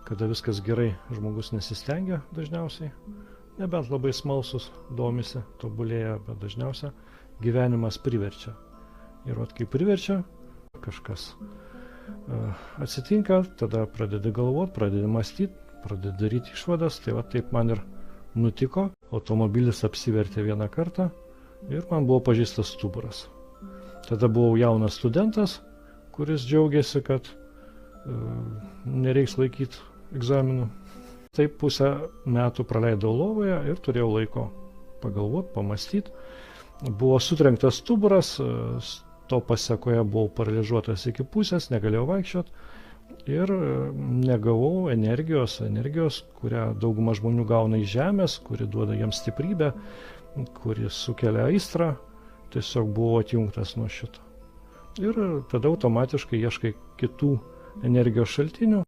kada viskas gerai, žmogus nesistengia dažniausiai, nebent labai smalsus, domisi, tobulėja, bet dažniausia gyvenimas priverčia. Ir kai priverčia, kažkas atsitinka, tada pradedi galvoti, pradedi mąstyti, pradedi daryti išvadas, tai taip man ir nutiko. Automobilis apsivertė vieną kartą ir man buvo pažeistas stuburas. Tada buvau jaunas studentas, kuris džiaugiasi, kad nereiks laikyti egzaminų. Taip pusę metų praleidau lovoje ir turėjau laiko pagalvoti, pamastyti. Buvo sutrenktas stuburas, to pasekoje buvau paralyžiuotas iki pusės, negalėjau vaikščioti ir negavau energijos, kurią dauguma žmonių gauna iš žemės, kuri duoda jiems stiprybę, kuri sukelia aistrą. Tiesiog buvau atjungtas nuo šito. Ir tada automatiškai ieškai kitų energijos šaltinių.